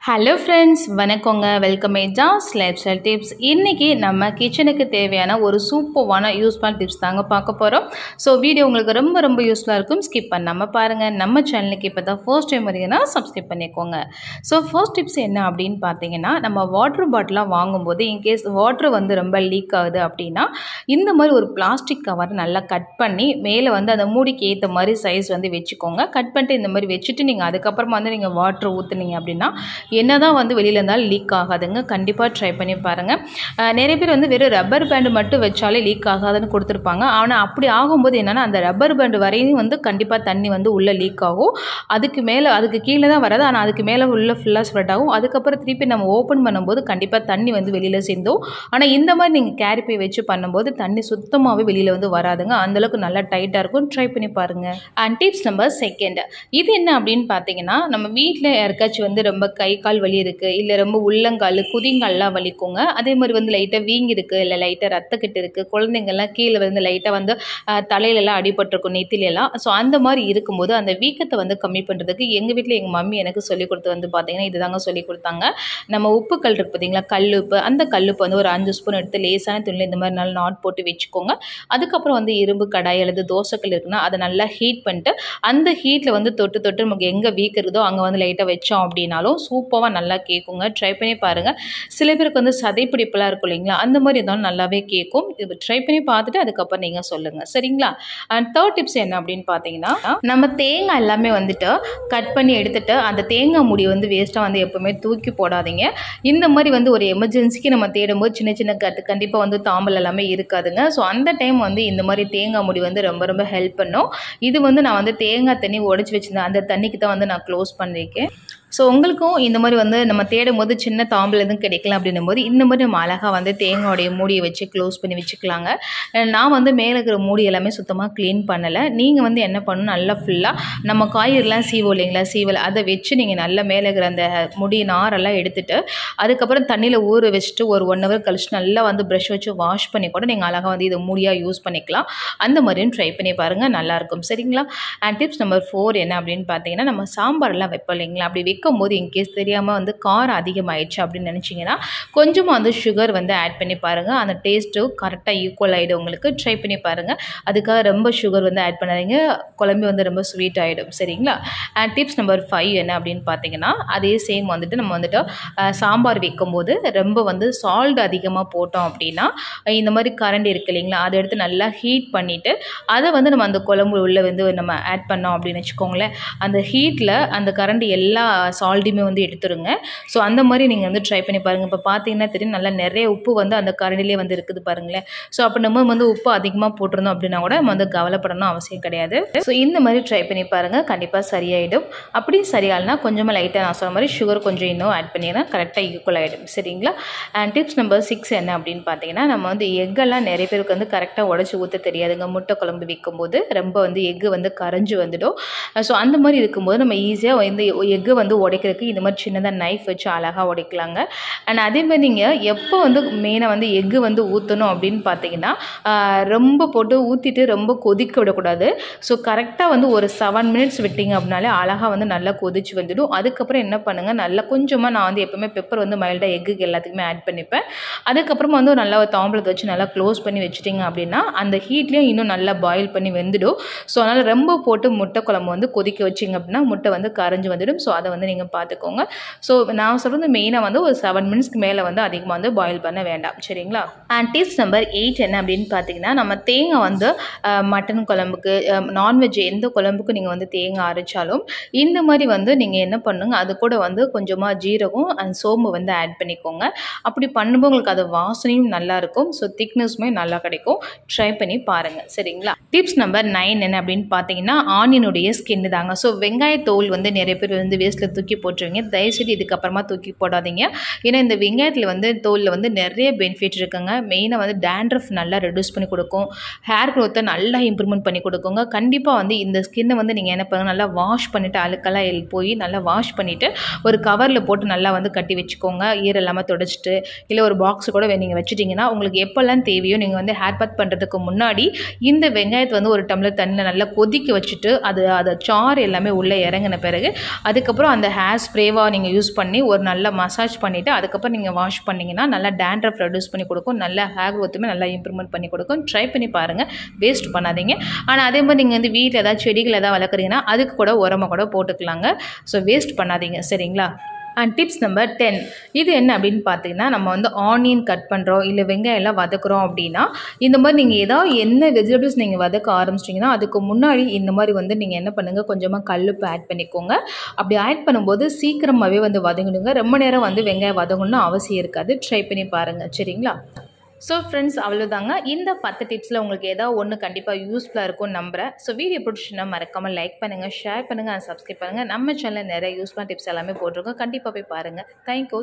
Hello friends, வணக்கங்க. Welcome ஜாஸ் life style tips. இன்றைக்கி நம்ம கிச்சனுக்கு தேவையான ஒரு சூப்பரான யூஸ்ஃபுல் டிப்ஸ் தாங்க பார்க்க போகிறோம். ஸோ வீடியோ உங்களுக்கு ரொம்ப யூஸ்ஃபுல்லாக இருக்கும். ஸ்கிப் பண்ணாமல் பாருங்கள். நம்ம சேனலுக்கு இப்போ தான் ஃபர்ஸ்ட் டைம் வரீங்கன்னா சப்ஸ்கிரைப் பண்ணிக்கோங்க. ஸோ ஃபர்ஸ்ட் டிப்ஸ் என்ன அப்படின்னு பார்த்தீங்கன்னா, நம்ம வாட்டர் பாட்டிலாக வாங்கும்போது இன்கேஸ் வாட்டர் வந்து ரொம்ப லீக் ஆகுது அப்படின்னா, இந்த மாதிரி ஒரு பிளாஸ்டிக் கவர் நல்லா கட் பண்ணி மேலே வந்து அந்த மூடிக்கு ஏற்ற மாதிரி சைஸ் வந்து வச்சுக்கோங்க. கட் பண்ணிட்டு இந்த மாதிரி வச்சுட்டு நீங்கள் அதுக்கப்புறமா வந்து நீங்கள் வாட்டர் ஊற்றுனீங்க அப்படின்னா என்னதான் வந்து வெளியில் இருந்தாலும் லீக் ஆகாதுங்க. கண்டிப்பாக ட்ரை பண்ணி பாருங்கள். நிறைய பேர் வந்து வெறும் ரப்பர் பேண்டு மட்டும் வச்சாலே லீக் ஆகாதுன்னு கொடுத்துருப்பாங்க. ஆனால் அப்படி ஆகும்போது என்னென்னா, அந்த ரப்பர் பேண்டு வரையும் வந்து கண்டிப்பாக தண்ணி வந்து உள்ளே லீக் ஆகும். அதுக்கு கீழே தான் வராது, ஆனால் அதுக்கு மேலே உள்ளே ஃபுல்லாக ஸ்ப்ரெட் ஆகும். அதுக்கப்புறம் திருப்பி நம்ம ஓப்பன் பண்ணும்போது கண்டிப்பாக தண்ணி வந்து வெளியில் சேர்ந்தோம். ஆனால் இந்த மாதிரி நீங்கள் கேரி பை வச்சு பண்ணும்போது தண்ணி சுத்தமாகவே வெளியில் வந்து வராதுங்க. அந்தளவுக்கு நல்லா டைட்டாக இருக்கும். ட்ரை பண்ணி பாருங்கள். அண்ட் டிப்ஸ் நம்பர் 2, இது என்ன அப்படின்னு பார்த்தீங்கன்னா, நம்ம வீட்டில் யாருக்காச்சும் வந்து ரொம்ப கை கால் வலி இருக்குது, இல்லை ரொம்ப உள்ளங்கால் குதிங்கால்லாம் வலிக்குங்க. அதே மாதிரி வந்து லைட்டாக வீங்கி இருக்குது, இல்லை லைட்டாக ரத்தக்கட்டு இருக்குது, குழந்தைங்கள்லாம் கீழே வந்து லைட்டாக வந்து தலையிலலாம் அடிபட்டிருக்கும், நெத்திலெல்லாம். ஸோ அந்த மாதிரி இருக்கும்போது அந்த வீக்கத்தை வந்து கம்மி பண்ணுறதுக்கு எங்கள் வீட்டில் எங்கள் மம்மி எனக்கு சொல்லிக் கொடுத்து வந்து பார்த்தீங்கன்னா இதுதாங்க சொல்லிக் கொடுத்தாங்க. நம்ம உப்பு கல் இருக்குது பார்த்தீங்களா, கல்லுப்பு. அந்த கல்லுப்பு வந்து ஒரு 5 ஸ்பூன் எடுத்து லேசான துணியில் இந்த மாதிரி நல்லா நாட் போட்டு வச்சுக்கோங்க. அதுக்கப்புறம் வந்து இரும்பு கடாய் அல்லது தோசைக்கல் இருக்குன்னா அதை நல்லா ஹீட் பண்ணிட்டு அந்த ஹீட்டில் வந்து தொட்டு நமக்கு எங்கே வீக் இருக்குதோ அங்கே வந்து லைட்டாக வச்சோம் அப்படின்னாலும் சூப்பராக நல்லா கேட்குங்க. ட்ரை பண்ணி பாருங்கள். சில பேருக்கு வந்து சதைப்பிடிப்பெல்லாம் இருக்கும் இல்லைங்களா, அந்த மாதிரி இருந்தாலும் நல்லாவே கேட்கும். இது ட்ரை பண்ணி பார்த்துட்டு அதுக்கப்புறம் நீங்கள் சொல்லுங்கள், சரிங்களா? அண்ட் தேர்ட் டிப்ஸ் என்ன அப்படின்னு பார்த்தீங்கன்னா, நம்ம தேங்காய் எல்லாமே வந்துட்டு கட் பண்ணி எடுத்துட்டு அந்த தேங்காய் முடி வந்து வேஸ்ட்டாக வந்து எப்போவுமே தூக்கி போடாதீங்க. இந்த மாதிரி வந்து ஒரு எமர்ஜென்சிக்கு நம்ம தேடும்போது சின்ன கண்டிப்பாக வந்து தாம்பல் எல்லாமே இருக்காதுங்க. ஸோ அந்த டைம் வந்து இந்த மாதிரி தேங்காய் முடி வந்து ரொம்ப ஹெல்ப் பண்ணும். இது வந்து நான் வந்து தேங்காய் தண்ணி உடச்சி வச்சுருந்தேன், அந்த தண்ணிக்கு தான் வந்து நான் க்ளோஸ் பண்ணியிருக்கேன். ஸோ உங்களுக்கும் இந்த மாதிரி வந்து நம்ம தேடும் போது சின்ன தாம்பல் எதுவும் கிடைக்கல அப்படின்னும் போது இந்த மாதிரி நம்ம அழகாக வந்து தேங்காயோடைய மூடியை வச்சு க்ளோஸ் பண்ணி வச்சுக்கலாங்க. நான் வந்து மேலே இருக்கிற மூடி எல்லாமே சுத்தமாக க்ளீன் பண்ணலை. நீங்கள் வந்து என்ன பண்ணணும், நல்லா ஃபுல்லாக நம்ம காய்கறிலாம் சீவோம் இல்லைங்களா, சீவல் அதை வச்சு நீங்கள் நல்லா மேலே இருக்கிற அந்த முடி நாரெல்லாம் எடுத்துகிட்டு அதுக்கப்புறம் தண்ணியில் ஊற வச்சுட்டு ஒரு 1 hour கழிச்சு நல்லா வந்து ப்ரஷ் வச்சு வாஷ் பண்ணி கூட நீங்கள் அழகாக வந்து இதை மூடியாக யூஸ் பண்ணிக்கலாம். அந்த மாதிரியும் ட்ரை பண்ணி பாருங்கள், நல்லாயிருக்கும், சரிங்களா? அண்ட் டிப்ஸ் நம்பர் 4 என்ன அப்படின்னு பார்த்தீங்கன்னா, நம்ம சாம்பார்லாம் வைப்போம் இல்லைங்களா, அப்படி வைக்கும்போது இன்கேஸ் தெரியாமல் வந்து காரம் அதிகமாகிடுச்சு அப்படின்னு நினச்சிங்கன்னா கொஞ்சமாக வந்து சுகர் வந்து ஆட் பண்ணி பாருங்கள். அந்த டேஸ்ட்டு கரெக்டாக ஈக்குவல் ஆகிடும் உங்களுக்கு. ட்ரை பண்ணி பாருங்கள். அதுக்காக ரொம்ப சுகர் வந்து ஆட் பண்ணாதீங்க, குழம்பு வந்து ரொம்ப ஸ்வீட் ஆகிடும், சரிங்களா? அண்ட் டிப்ஸ் நம்பர் 5 என்ன அப்படின்னு பார்த்தீங்கன்னா, அதே சேம் வந்துட்டு நம்ம வந்துட்டு சாம்பார் வைக்கும்போது ரொம்ப வந்து சால்ட் அதிகமாக போட்டோம் அப்படின்னா இந்த மாதிரி கரண்டி இருக்குது இல்லைங்களா, அதை எடுத்து நல்லா ஹீட் பண்ணிவிட்டு அதை வந்து நம்ம அந்த குழம்பு உள்ளே வந்து நம்ம ஆட் பண்ணோம் அப்படின்னு வச்சுக்கோங்களேன். அந்த ஹீட்டில் அந்த கரண்டி எல்லா சால்ட்டையுமே வந்து எடுத்துருங்க. ஸோ அந்த மாதிரி நீங்கள் வந்து ட்ரை பண்ணி பாருங்கள். இப்போ பார்த்தீங்கன்னா தெரியும், நல்லா நிறைய உப்பு வந்து அந்த கரண்டிலே வந்து இருக்குது பாருங்களேன். ஸோ அப்போ நம்ம வந்து உப்பு அதிகமாக போட்டிருந்தோம் அப்படின்னா கூட நம்ம வந்து கவலைப்படணும் அவசியம் கிடையாது. ஸோ இந்த மாதிரி ட்ரை பண்ணி பாருங்கள், கண்டிப்பாக சரியாயிடும். அப்படி சரியாகலனா கொஞ்சமாக லைட்டாக நான் சொன்ன மாதிரி சுகர் கொஞ்சம் இன்னும் ஆட் பண்ணிங்கன்னா கரெக்டாக ஈக்குவல் ஆகிடும், சரிங்களா? அண்ட் டிப்ஸ் நம்பர் 6 என்ன அப்படின்னு பார்த்தீங்கன்னா, நம்ம வந்து எக்கெல்லாம் நிறைய பேருக்கு வந்து கரெக்டாக உடச்சி ஊற்ற தெரியாதுங்க. முட்டை குழம்பு வைக்கும்போது ரொம்ப வந்து எக்கு வந்து கரைஞ்சி வந்துடும். ஸோ அந்த மாதிரி இருக்கும்போது நம்ம ஈஸியாக வந்து எக்கு வந்து உடைக்கிறதுக்கு இந்த மாதிரி சின்னதாக நைஃப் வச்சு அழகாக உடைக்கலாங்க. அண்ட் அதே மாதிரி நீங்கள் எப்போ வந்து மெயினாக வந்து எக்கு வந்து ஊற்றணும் அப்படின்னு பார்த்தீங்கன்னா, ரொம்ப போட்டு ஊற்றிட்டு ரொம்ப கொதிக்க விடக்கூடாது. ஸோ கரெக்டாக வந்து ஒரு 7 minutes விட்டிங்க அப்படின்னாலே அழகாக வந்து நல்லா கொதிச்சு வந்துடும். அதுக்கப்புறம் என்ன பண்ணுங்கள், நல்லா கொஞ்சமாக நான் வந்து எப்போவுமே பெப்பர் வந்து மைல்டாக எக்குக்கு எல்லாத்துக்குமே ஆட் பண்ணிப்பேன். அதுக்கப்புறமா வந்து நல்லா தாம்பலத்தை வச்சு நல்லா க்ளோஸ் பண்ணி வச்சுட்டிங்க அப்படின்னா அந்த ஹீட்லேயும் இன்னும் நல்லா பாயில் பண்ணி வெந்துடும். ஸோ அதனால் ரொம்ப போட்டு முட்டை குழம்பு வந்து கொதிக்க வச்சிங்க அப்படின்னா முட்டை வந்து கரைஞ்சி வந்துடும். ஸோ அதை வந்து நீங்கள் பார்த்துக்கோங்க. ஸோ நான் சொல்கிறது மெயினாக வந்து ஒரு 7 minutesக்கு மேலே வந்து அதிகமாக வந்து பாயில் பண்ண வேண்டாம், சரிங்களா? அண்ட் டிப்ஸ் நம்பர் 8 என்ன அப்படின்னு பார்த்தீங்கன்னா, நம்ம தேங்காய் வந்து மட்டன் குழம்புக்கு நான்வெஜ் எந்த குழம்புக்கு நீங்கள் வந்து தேங்காய் அரைச்சாலும் இந்த மாதிரி வந்து நீங்கள் என்ன பண்ணுங்க, அது கூட வந்து கொஞ்சமாக ஜீரகம் அண்ட் சோம்பு வந்து ஆட் பண்ணிக்கோங்க. அப்படி பண்ணும்போது உங்களுக்கு அது வாசனையும் நல்லாயிருக்கும். ஸோ திக்னஸுமே நல்லா கிடைக்கும். ட்ரை பண்ணி பாருங்கள், சரிங்களா? டிப்ஸ் நம்பர் 9 என்ன அப்படின்னு பார்த்தீங்கன்னா, ஆனியனுடைய ஸ்கின் தாங்க. ஸோ வெங்காய தோல் வந்து நிறைய பேர் வந்து வேஸ்ட்டில் தூக்கி போட்டுருவீங்க. தயவுசெய்து இதுக்கப்புறமா தூக்கி போடாதீங்க. ஏன்னா இந்த வெங்காயத்தில் வந்து தோலில் வந்து நிறைய பெனிஃபிட் இருக்குங்க. மெயினாக வந்து டேண்ட்ரஃப் நல்லா ரெடியூஸ் பண்ணி கொடுக்கும், ஹேர் க்ரோத்தை நல்லா இம்ப்ரூவ்மெண்ட் பண்ணி கொடுக்குங்க. கண்டிப்பாக வந்து இந்த ஸ்கின்னை வந்து நீங்கள் என்ன பண்ணுங்கள், நல்லா வாஷ் பண்ணிவிட்டு அழுக்கெல்லாம் போய் நல்லா வாஷ் பண்ணிவிட்டு ஒரு கவரில் போட்டு நல்லா வந்து கட்டி வச்சுக்கோங்க. ஈரம் இல்லாமல் தொடச்சிட்டு இல்லை ஒரு பாக்ஸ் கூட நீங்கள் வச்சுட்டிங்கன்னா உங்களுக்கு எப்போல்லாம் தேவையோ நீங்கள் வந்து ஹேர் பேக் பண்ணுறதுக்கு முன்னாடி இந்த வெங்காயத்தை வந்து ஒரு டம்ளர் தண்ணியில் நல்லா கொதிக்க வச்சுட்டு அதை சாறு எல்லாமே உள்ளே இறங்கின பிறகு அதுக்கப்புறம் அந்த அந்த ஹேர் ஸ்ப்ரேவாக நீங்கள் யூஸ் பண்ணி ஒரு நல்ல மசாஜ் பண்ணிவிட்டு அதுக்கப்புறம் நீங்கள் வாஷ் பண்ணிங்கன்னா நல்லா டேண்ட்ரஃப் ரெடியூஸ் பண்ணி கொடுக்கும், நல்ல ஹேர் க்ரோத்துமே நல்லா இம்ப்ரூவ்மெண்ட் பண்ணி கொடுக்கும். ட்ரை பண்ணி பாருங்கள், வேஸ்ட் பண்ணாதீங்க. ஆனால் அதே மாதிரி நீங்கள் வந்து வீட்டில் ஏதாவது செடிகள் ஏதாவது வளர்க்குறீங்கன்னா அதுக்கு கூட உரமாக கூட போட்டுக்கலாங்க. ஸோ வேஸ்ட் பண்ணாதீங்க, சரிங்களா? அண்ட் டிப்ஸ் நம்பர் 10, இது என்ன அப்படின்னு பார்த்தீங்கன்னா, நம்ம வந்து ஆனியன் கட் பண்ணுறோம் இல்லை வெங்காயம் எல்லாம் வதக்குறோம் அப்படின்னா, இந்த மாதிரி நீங்கள் ஏதாவது என்ன வெஜிடபிள்ஸ் நீங்கள் வதக்க ஆரம்பிச்சிட்டிங்கன்னா அதுக்கு முன்னாடி இந்த மாதிரி வந்து நீங்கள் என்ன பண்ணுங்கள், கொஞ்சமாக கல்லுப்பு ஆட் பண்ணிக்கோங்க. அப்படி ஆட் பண்ணும்போது சீக்கிரமாகவே வந்து வதங்கிடுங்க. ரொம்ப நேரம் வந்து வெங்காயம் வதங்கணும்னு அவசியம் இருக்காது. ட்ரை பண்ணி பாருங்கள், சரிங்களா? ஸோ ஃப்ரெண்ட்ஸ், அவ்வளோதாங்க. இந்த 10 டிப்ஸில் உங்களுக்கு ஏதாவது ஒன்று கண்டிப்பாக யூஸ்ஃபுல்லாக இருக்கும்னு நம்புகிறேன். ஸோ வீடியோ பிடிச்சுன்னா மறக்காமல் லைக் பண்ணுங்கள், ஷேர் பண்ணுங்கள், அண்ட் சப்ஸ்கிரைப் பண்ணுங்கள். நம்ம சேனலில் நிறைய யூஸ்ஃபுல்லான டிப்ஸ் எல்லாமே போட்டிருக்கோம், கண்டிப்பாக போய் பாருங்கள். தேங்க்யூ.